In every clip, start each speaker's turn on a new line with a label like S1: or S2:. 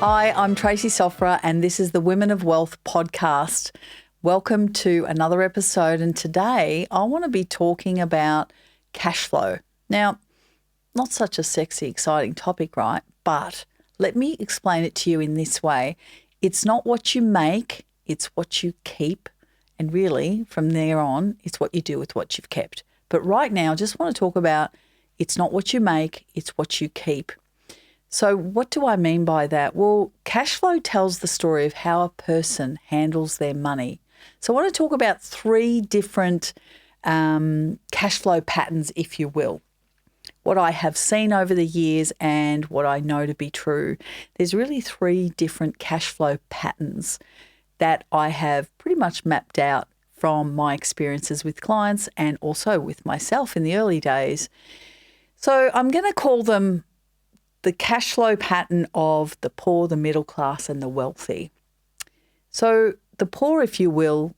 S1: Hi, I'm Tracy Sofra, and this is the Women of Wealth podcast. Welcome to another episode, and today I want to be talking about cash flow. Now, not such a sexy, exciting topic, right? But let me explain it to you in this way. It's not what you make, it's what you keep. And really, from there on, it's what you do with what you've kept. But right now, I just want to talk about it's not what you make, it's what you keep. So what do I mean by that? Well, cash flow tells the story of how a person handles their money. So I want to talk about three different cash flow patterns, if you will. What I have seen over the years and what I know to be true. There's really three different cash flow patterns that I have pretty much mapped out from my experiences with clients and also with myself in the early days. So I'm going to call them the cash flow pattern of the poor, the middle class, and the wealthy. So the poor, if you will,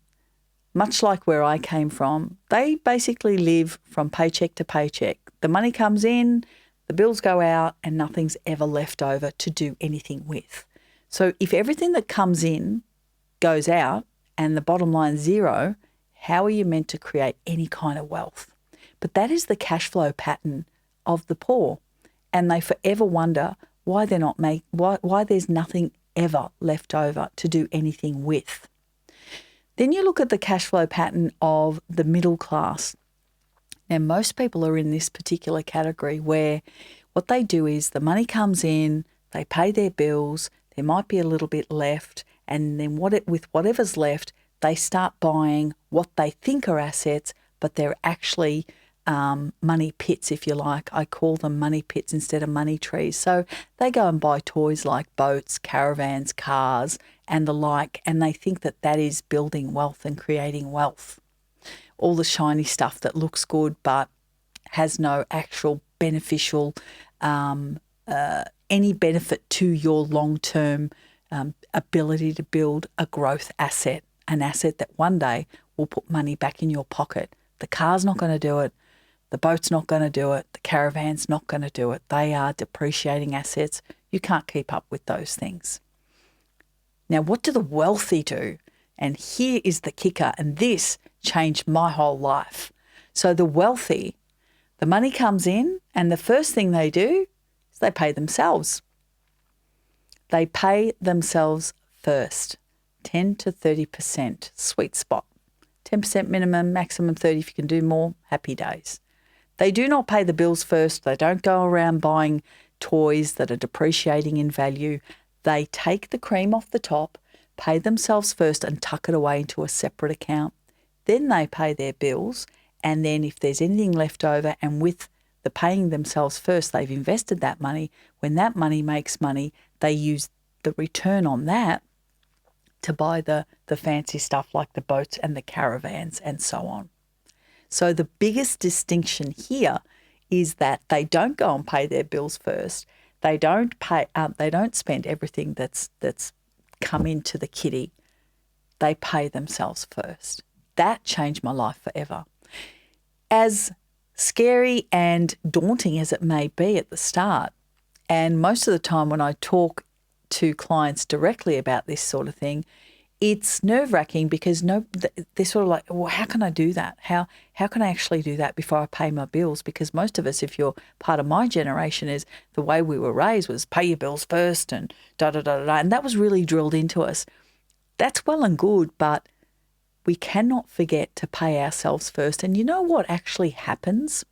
S1: much like where I came from, they basically live from paycheck to paycheck. The money comes in, the bills go out, and nothing's ever left over to do anything with. So if everything that comes in goes out and the bottom line is zero, how are you meant to create any kind of wealth? But that is the cash flow pattern of the poor. And they forever wonder why why there's nothing ever left over to do anything with. Then you look at the cash flow pattern of the middle class. Now, most people are in this particular category where what they do is the money comes in, they pay their bills, there might be a little bit left, and then with whatever's left, they start buying what they think are assets, but they're actually money pits, if you like. I call them money pits instead of money trees. So they go and buy toys like boats, caravans, cars, and the like, and they think that that is building wealth and creating wealth. All the shiny stuff that looks good but has no actual beneficial, any benefit to your long-term ability to build a growth asset, an asset that one day will put money back in your pocket. The car's not going to do it. The boat's not going to do it. The caravan's not going to do it. They are depreciating assets. You can't keep up with those things. Now, what do the wealthy do? And here is the kicker, and this changed my whole life. So the wealthy, the money comes in, and the first thing they do is they pay themselves. They pay themselves first, 10 to 30%, sweet spot. 10% minimum, maximum 30 if you can do more, happy days. They do not pay the bills first. They don't go around buying toys that are depreciating in value. They take the cream off the top, pay themselves first and tuck it away into a separate account. Then they pay their bills, and then if there's anything left over, and with the paying themselves first, they've invested that money. When that money makes money, they use the return on that to buy the fancy stuff like the boats and the caravans and so on. So the biggest distinction here is that they don't go and pay their bills first. They don't spend everything that's come into the kitty. They pay themselves first. That changed my life forever. As scary and daunting as it may be at the start, and most of the time when I talk to clients directly about this sort of thing, it's nerve-wracking because they're sort of like, well, how can I do that? How can I actually do that before I pay my bills? Because most of us, if you're part of my generation, is the way we were raised was pay your bills first and da-da-da-da-da. And that was really drilled into us. That's well and good, but we cannot forget to pay ourselves first. And you know what actually happens?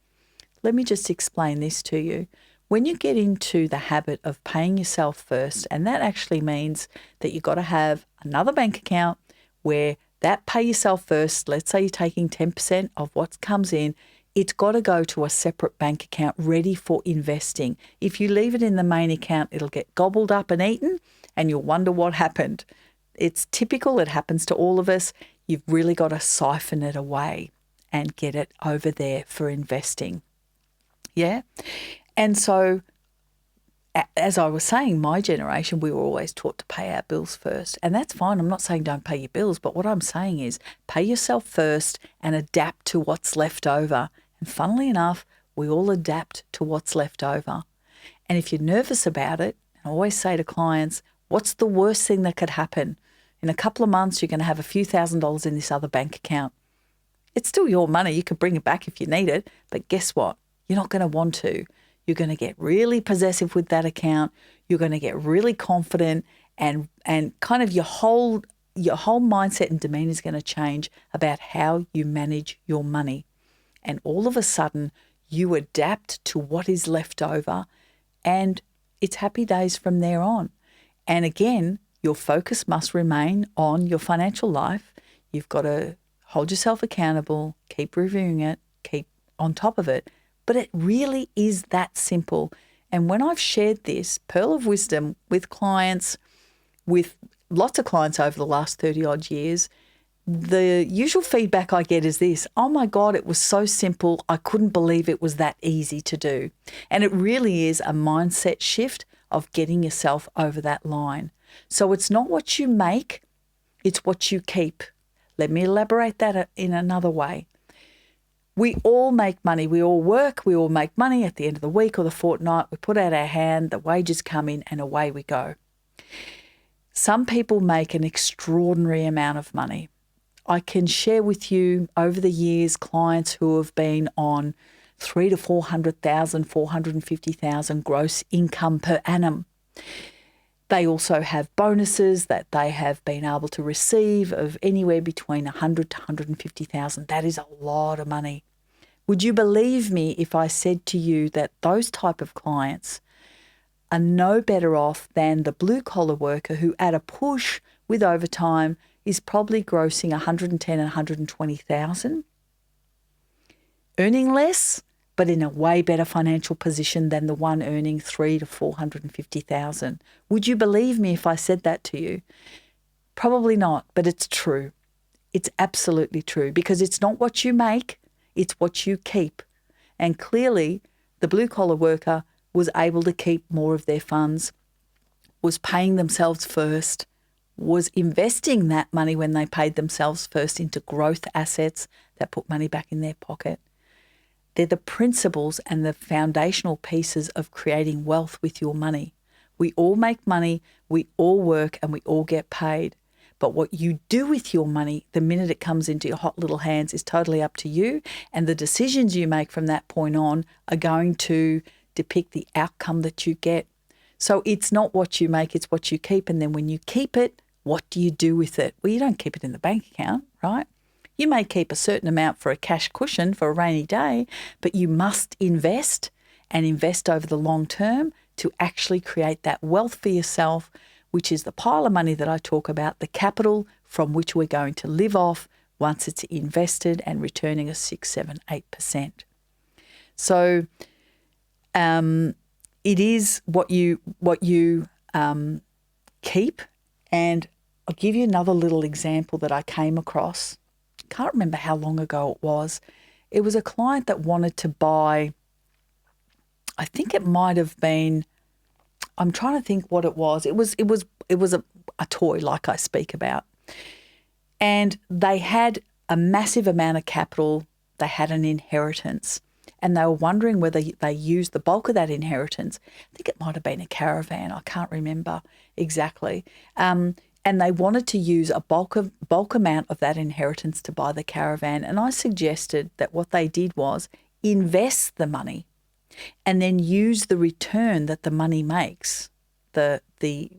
S1: Let me just explain this to you. When you get into the habit of paying yourself first, and that actually means that you've got to have another bank account where that pay yourself first, let's say you're taking 10% of what comes in, it's got to go to a separate bank account ready for investing. If you leave it in the main account, it'll get gobbled up and eaten, and you'll wonder what happened. It's typical. It happens to all of us. You've really got to siphon it away and get it over there for investing. Yeah? And so, as I was saying, my generation, we were always taught to pay our bills first. And that's fine. I'm not saying don't pay your bills, but what I'm saying is pay yourself first and adapt to what's left over. And funnily enough, we all adapt to what's left over. And if you're nervous about it, I always say to clients, What's the worst thing that could happen? In a couple of months, you're going to have a few $1,000s in this other bank account. It's still your money. You can bring it back if you need it. But guess what? You're not going to want to. You're going to get really possessive with that account. You're going to get really confident, and kind of your whole mindset and demeanor is going to change about how you manage your money. And all of a sudden, you adapt to what is left over, and it's happy days from there on. And again, your focus must remain on your financial life. You've got to hold yourself accountable, keep reviewing it, keep on top of it. But it really is that simple. And when I've shared this pearl of wisdom with clients, with lots of clients over the last 30 odd years, the usual feedback I get is this: oh my God, it was so simple. I couldn't believe it was that easy to do. And it really is a mindset shift of getting yourself over that line. So it's not what you make, it's what you keep. Let me elaborate that in another way. We all make money. We all work. We all make money at the end of the week or the fortnight. We put out our hand, the wages come in, and away we go. Some people make an extraordinary amount of money. I can share with you over the years clients who have been on 300,000 to 400,000, 450,000 gross income per annum. They also have bonuses that they have been able to receive of anywhere between 100,000 to 150,000. That is a lot of money. Would you believe me if I said to you that those type of clients are no better off than the blue collar worker who at a push with overtime is probably grossing 110,000 and 120,000, earning less, but in a way better financial position than the one earning 300,000 to 450,000. Would you believe me if I said that to you? Probably not, but it's true. It's absolutely true, because it's not what you make, it's what you keep. And clearly, the blue-collar worker was able to keep more of their funds, was paying themselves first, was investing that money when they paid themselves first into growth assets that put money back in their pocket. They're the principles and the foundational pieces of creating wealth with your money. We all make money, we all work, and we all get paid. But what you do with your money the minute it comes into your hot little hands is totally up to you. And the decisions you make from that point on are going to depict the outcome that you get. So it's not what you make, it's what you keep. And then when you keep it, what do you do with it? Well, you don't keep it in the bank account, right? You may keep a certain amount for a cash cushion for a rainy day, but you must invest, and invest over the long term to actually create that wealth for yourself, which is the pile of money that I talk about, the capital from which we're going to live off once it's invested and returning us 6, 7, 8%. So it is what you keep. And I'll give you another little example that I came across. Can't remember how long ago it was. It was a client that wanted to buy, I think it might have been, I'm trying to think what it was. It was a toy like I speak about. And they had a massive amount of capital. They had an inheritance, and they were wondering whether they used the bulk of that inheritance. I think it might have been a caravan. I can't remember exactly. And they wanted to use a bulk amount of that inheritance to buy the caravan. And I suggested that what they did was invest the money and then use the return that the money makes, the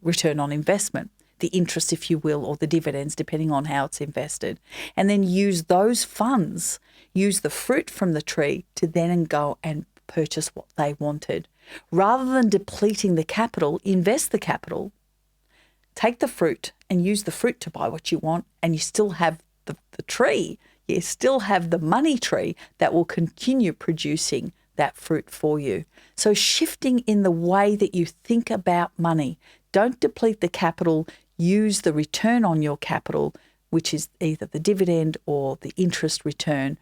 S1: return on investment, the interest, if you will, or the dividends, depending on how it's invested, and then use those funds, use the fruit from the tree to then go and purchase what they wanted. Rather than depleting the capital, invest the capital, take the fruit and use the fruit to buy what you want, and you still have the tree. You still have the money tree that will continue producing that fruit for you. So shifting in the way that you think about money. Don't deplete the capital. Use the return on your capital, which is either the dividend or the interest return,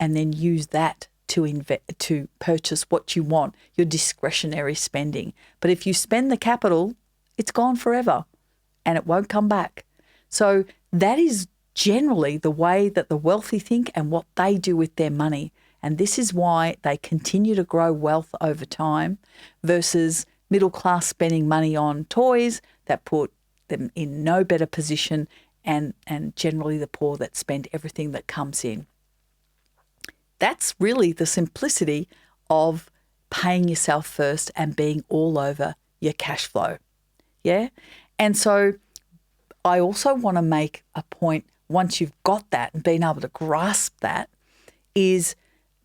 S1: and then use that to purchase what you want, your discretionary spending. But if you spend the capital, it's gone forever, and it won't come back. So that is generally the way that the wealthy think and what they do with their money. And this is why they continue to grow wealth over time versus middle class spending money on toys that put them in no better position, and generally the poor that spend everything that comes in. That's really the simplicity of paying yourself first and being all over your cash flow. Yeah. And so I also want to make a point, once you've got that and being able to grasp that, is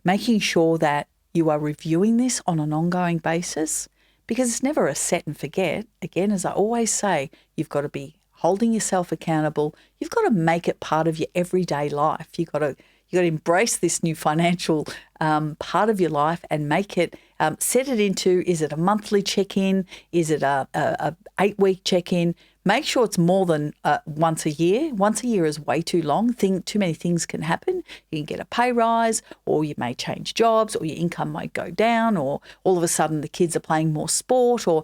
S1: making sure that you are reviewing this on an ongoing basis, because it's never a set and forget. Again, as I always say, you've got to be holding yourself accountable. You've got to make it part of your everyday life. You've got to embrace this new financial part of your life and make it, set it into, is it a monthly check-in? Is it a 8-week check-in? Make sure it's more than once a year. Once a year is way too long. Too many things can happen. You can get a pay rise, or you may change jobs, or your income might go down, or all of a sudden the kids are playing more sport, or,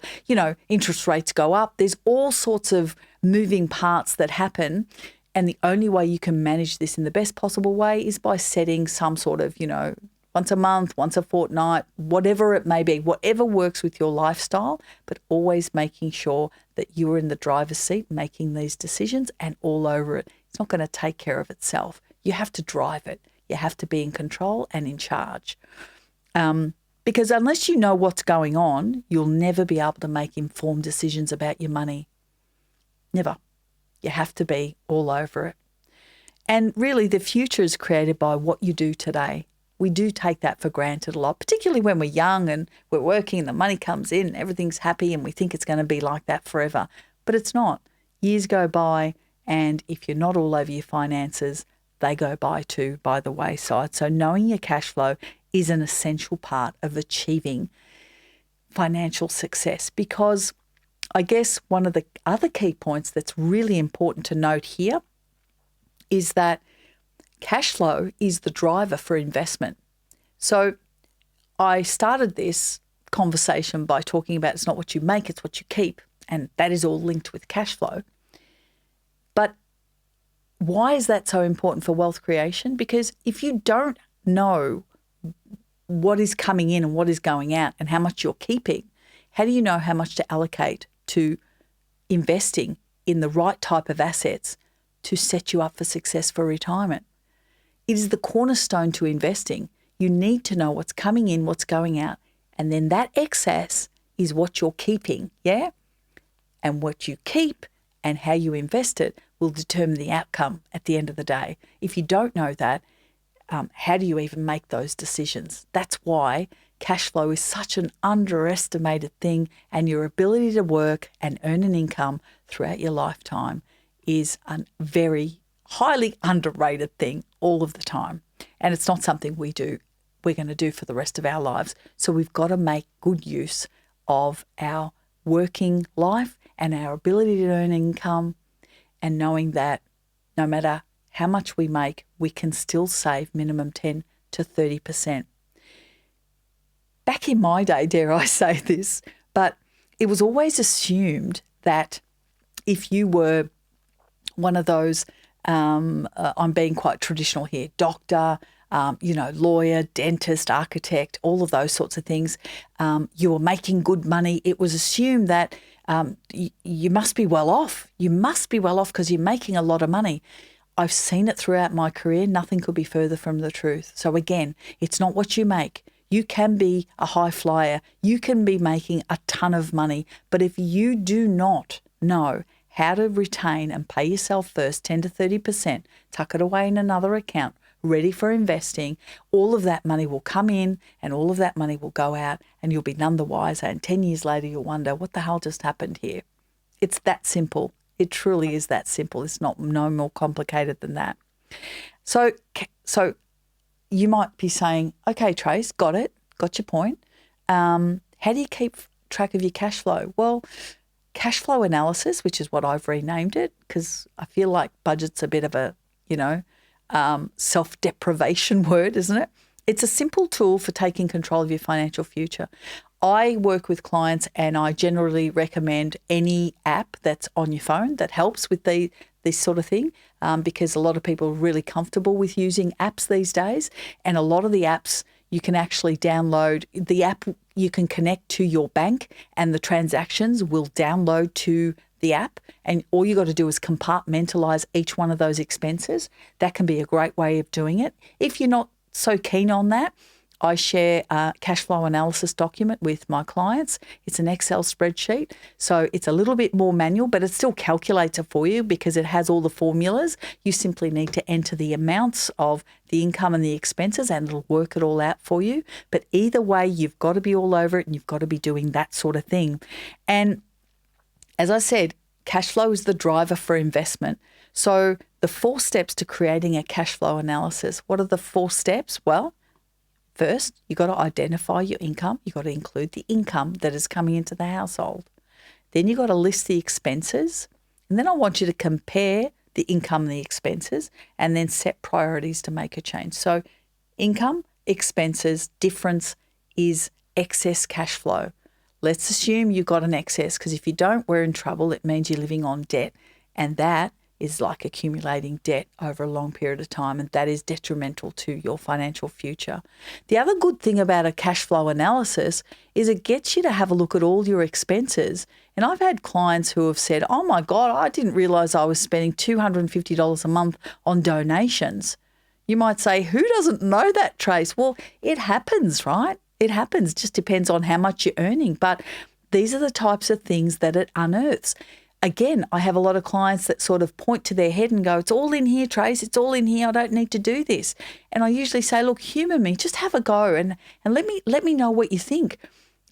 S1: interest rates go up. There's all sorts of moving parts that happen. And the only way you can manage this in the best possible way is by setting some sort of, once a month, once a fortnight, whatever it may be, whatever works with your lifestyle, but always making sure that you are in the driver's seat making these decisions and all over it. It's not going to take care of itself. You have to drive it. You have to be in control and in charge. Because unless you know what's going on, you'll never be able to make informed decisions about your money. Never. You have to be all over it. And really, the future is created by what you do today. We do take that for granted a lot, particularly when we're young and we're working and the money comes in and everything's happy and we think it's going to be like that forever. But it's not. Years go by, and if you're not all over your finances, they go by too by the wayside. So knowing your cash flow is an essential part of achieving financial success, because I guess one of the other key points that's really important to note here is that cash flow is the driver for investment. So I started this conversation by talking about it's not what you make, it's what you keep. And that is all linked with cash flow. But why is that so important for wealth creation? Because if you don't know what is coming in and what is going out and how much you're keeping, how do you know how much to allocate to investing in the right type of assets to set you up for success for retirement? It is the cornerstone to investing. You need to know what's coming in, what's going out, and then that excess is what you're keeping, yeah? And what you keep and how you invest it will determine the outcome at the end of the day. If you don't know that, how do you even make those decisions? That's why cash flow is such an underestimated thing, and your ability to work and earn an income throughout your lifetime is a very highly underrated thing all of the time. And it's not something we're going to do for the rest of our lives. So we've got to make good use of our working life and our ability to earn income, and knowing that no matter how much we make, we can still save minimum 10 to 30%. Back in my day, dare I say this, but it was always assumed that if you were one of those, I'm being quite traditional here, doctor, lawyer, dentist, architect, all of those sorts of things, you were making good money. It was assumed that you must be well off. You must be well off because you're making a lot of money. I've seen it throughout my career. Nothing could be further from the truth. So again, it's not what you make. You can be a high flyer. You can be making a ton of money. But if you do not know how to retain and pay yourself first 10 to 30%, tuck it away in another account, ready for investing, all of that money will come in and all of that money will go out, and you'll be none the wiser. And 10 years later, you'll wonder, what the hell just happened here? It's that simple. It truly is that simple. It's no more complicated than that. So you might be saying, okay, Trace, got it, got your point. How do you keep track of your cash flow? Well, cash flow analysis, which is what I've renamed it, because I feel like budget's a bit of a, self-deprivation word, isn't it? It's a simple tool for taking control of your financial future. I work with clients and I generally recommend any app that's on your phone that helps with this sort of thing, because a lot of people are really comfortable with using apps these days. And a lot of the apps you can actually download. The app you can connect to your bank and the transactions will download to the app, and all you got to do is compartmentalize each one of those expenses. That can be a great way of doing it. If you're not so keen on that, I share a cash flow analysis document with my clients. It's an Excel spreadsheet. So it's a little bit more manual, but it still calculates it for you because it has all the formulas. You simply need to enter the amounts of the income and the expenses and it'll work it all out for you. But either way, you've got to be all over it and you've got to be doing that sort of thing. And as I said, cash flow is the driver for investment. So the 4 steps to creating a cash flow analysis. What are the 4 steps? Well, first, you've got to identify your income. You've got to include the income that is coming into the household. Then you've got to list the expenses. And then I want you to compare the income and the expenses and then set priorities to make a change. So income, expenses, difference is excess cash flow. Let's assume you've got an excess because if you don't, we're in trouble. It means you're living on debt. And that is like accumulating debt over a long period of time, and that is detrimental to your financial future. The other good thing about a cash flow analysis is it gets you to have a look at all your expenses. And I've had clients who have said, oh my God, I didn't realize I was spending $250 a month on donations. You might say, who doesn't know that, Trace? Well, it happens, right? It happens. It just depends on how much you're earning. But these are the types of things that it unearths. Again, I have a lot of clients that sort of point to their head and go, it's all in here, Trace. It's all in here. I don't need to do this. And I usually say, look, humour me. Just have a go and let me know what you think.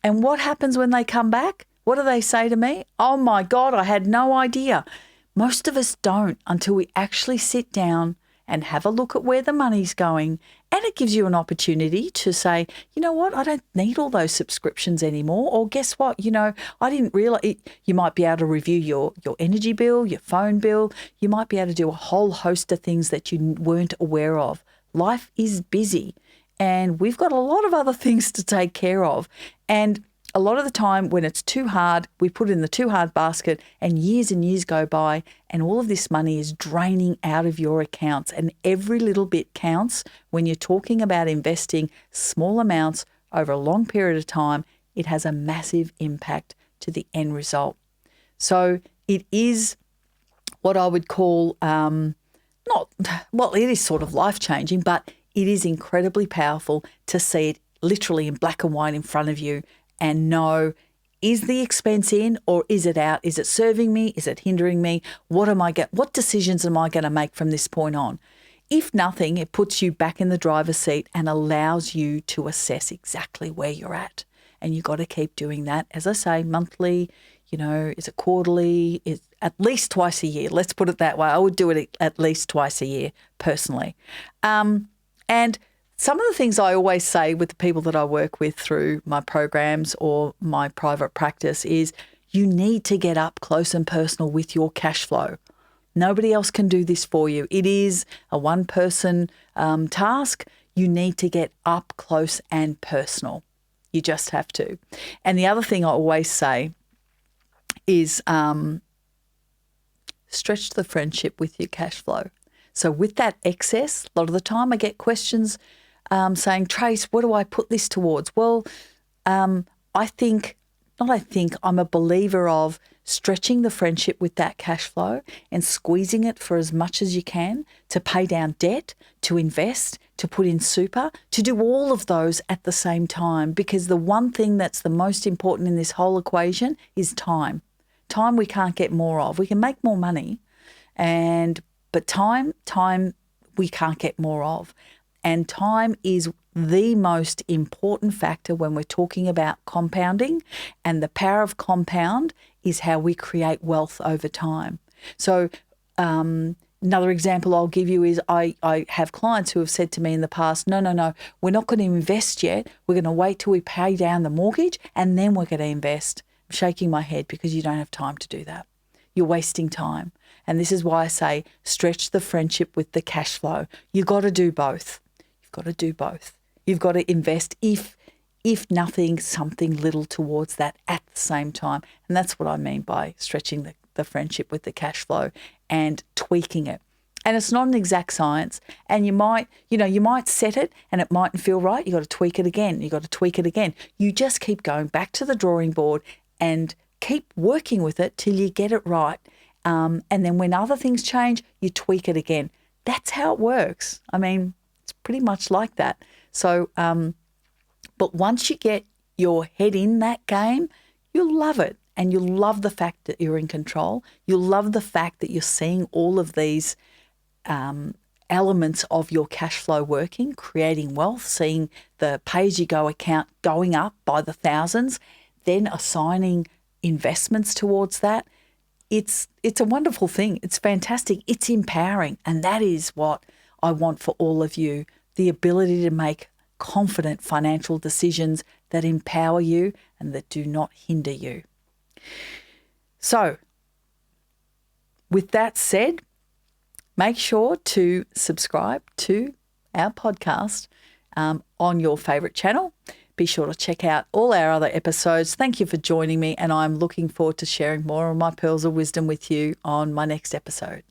S1: And what happens when they come back? What do they say to me? Oh, my God, I had no idea. Most of us don't until we actually sit down and have a look at where the money's going. And it gives you an opportunity to say, you know what, I don't need all those subscriptions anymore. Or guess what, I didn't realize it. You might be able to review your energy bill, your phone bill. You might be able to do a whole host of things that you weren't aware of. Life is busy and we've got a lot of other things to take care of. And a lot of the time when it's too hard, we put it in the too hard basket and years go by and all of this money is draining out of your accounts, and every little bit counts when you're talking about investing small amounts over a long period of time. It has a massive impact to the end result. So it is what I would call it is sort of life-changing, but it is incredibly powerful to see it literally in black and white in front of you and know, is the expense in or is it out? Is it serving me? Is it hindering me? What decisions am I going to make from this point on? If nothing, it puts you back in the driver's seat and allows you to assess exactly where you're at. And you've got to keep doing that. As I say, monthly, is it quarterly? Is at least twice a year. Let's put it that way. I would do it at least twice a year personally. And some of the things I always say with the people that I work with through my programs or my private practice is you need to get up close and personal with your cash flow. Nobody else can do this for you. It is a one-person task. You need to get up close and personal. You just have to. And the other thing I always say is stretch the friendship with your cash flow. So with that excess, a lot of the time I get questions saying, Trace, what do I put this towards? Well, I'm a believer of stretching the friendship with that cash flow and squeezing it for as much as you can to pay down debt, to invest, to put in super, to do all of those at the same time. Because the one thing that's the most important in this whole equation is time. Time we can't get more of. We can make more money, but time we can't get more of. And time is the most important factor when we're talking about compounding. And the power of compound is how we create wealth over time. So another example I'll give you is I have clients who have said to me in the past, no, we're not going to invest yet. We're going to wait till we pay down the mortgage and then we're going to invest. I'm shaking my head because you don't have time to do that. You're wasting time. And this is why I say stretch the friendship with the cash flow. You've got to do both. You've got to do both. You've got to invest, if nothing, something little towards that at the same time. And that's what I mean by stretching the friendship with the cash flow and tweaking it. And it's not an exact science. And you might set it and it mightn't feel right. You got to tweak it again. You got to tweak it again. You just keep going back to the drawing board and keep working with it till you get it right. And then when other things change, you tweak it again. That's how it works. I mean, it's pretty much like that. So, but once you get your head in that game, you'll love it. And you'll love the fact that you're in control. You'll love the fact that you're seeing all of these elements of your cash flow working, creating wealth, seeing the pay-as-you-go account going up by the thousands, then assigning investments towards that. It's a wonderful thing. It's fantastic. It's empowering. And that is what I want for all of you, the ability to make confident financial decisions that empower you and that do not hinder you. So, with that said, make sure to subscribe to our podcast on your favourite channel. Be sure to check out all our other episodes. Thank you for joining me, and I'm looking forward to sharing more of my pearls of wisdom with you on my next episode.